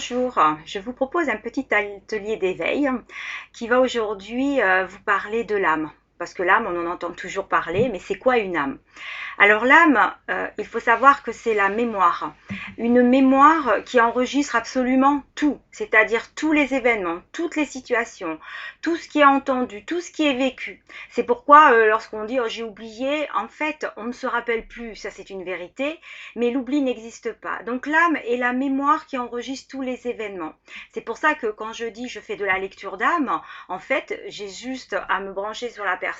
Bonjour, je vous propose un petit atelier d'éveil qui va aujourd'hui vous parler de l'âme. Parce que l'âme, on en entend toujours parler, mais c'est quoi une âme? Alors l'âme, il faut savoir que c'est la mémoire. Une mémoire qui enregistre absolument tout, c'est-à-dire tous les événements, toutes les situations, tout ce qui est entendu, tout ce qui est vécu. C'est pourquoi lorsqu'on dit oh, j'ai oublié, en fait on ne se rappelle plus, ça c'est une vérité, mais l'oubli n'existe pas. Donc l'âme est la mémoire qui enregistre tous les événements. C'est pour ça que quand je dis je fais de la lecture d'âme, en fait j'ai juste à me brancher sur la personne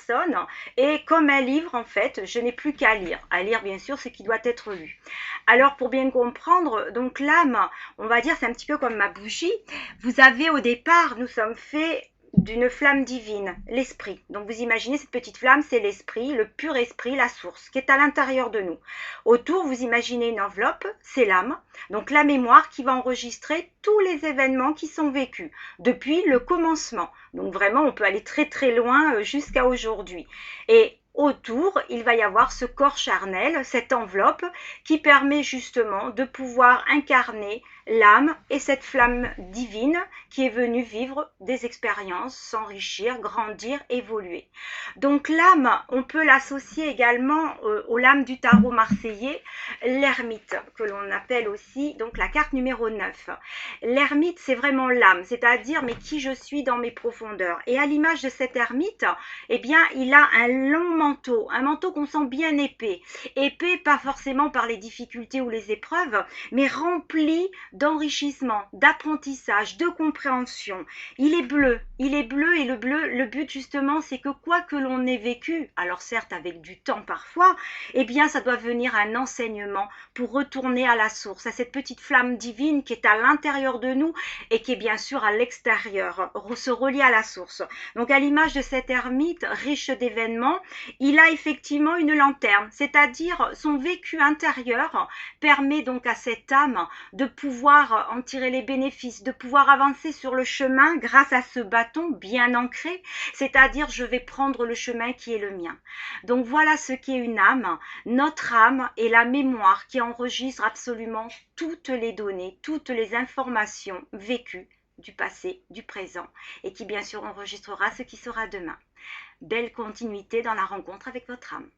et comme un livre en fait, je n'ai plus qu'à lire. À lire bien sûr ce qui doit être lu. Alors pour bien comprendre, donc l'âme, on va dire c'est un petit peu comme ma bougie. Vous avez au départ, nous sommes faits d'une flamme divine, l'esprit. Donc vous imaginez cette petite flamme, c'est l'esprit, le pur esprit, la source, qui est à l'intérieur de nous. Autour, vous imaginez une enveloppe, c'est l'âme, donc la mémoire qui va enregistrer tous les événements qui sont vécus, depuis le commencement. Donc vraiment, on peut aller très très loin jusqu'à aujourd'hui. Et autour, il va y avoir ce corps charnel, cette enveloppe qui permet justement de pouvoir incarner l'âme et cette flamme divine qui est venue vivre des expériences, s'enrichir, grandir, évoluer. Donc l'âme, on peut l'associer également aux lames du tarot marseillais, l'ermite, que l'on appelle aussi donc la carte numéro 9. L'ermite, c'est vraiment l'âme, c'est-à-dire mais qui je suis dans mes profondeurs. Et à l'image de cet ermite, eh bien, il a un manteau qu'on sent bien épais. Épais, pas forcément par les difficultés ou les épreuves, mais rempli d'enrichissement, d'apprentissage, de compréhension. Il est bleu et le bleu, le but justement, c'est que quoi que l'on ait vécu, alors certes avec du temps parfois, eh bien ça doit venir un enseignement pour retourner à la source, à cette petite flamme divine qui est à l'intérieur de nous et qui est bien sûr à l'extérieur, se relier à la source. Donc à l'image de cet ermite riche d'événements, il a effectivement une lanterne, c'est-à-dire son vécu intérieur permet donc à cette âme de pouvoir en tirer les bénéfices, de pouvoir avancer sur le chemin grâce à ce bâton bien ancré, c'est-à-dire je vais prendre le chemin qui est le mien. Donc voilà ce qu'est une âme. Notre âme est la mémoire qui enregistre absolument toutes les données, toutes les informations vécues du passé, du présent, et qui bien sûr enregistrera ce qui sera demain. Belle continuité dans la rencontre avec votre âme.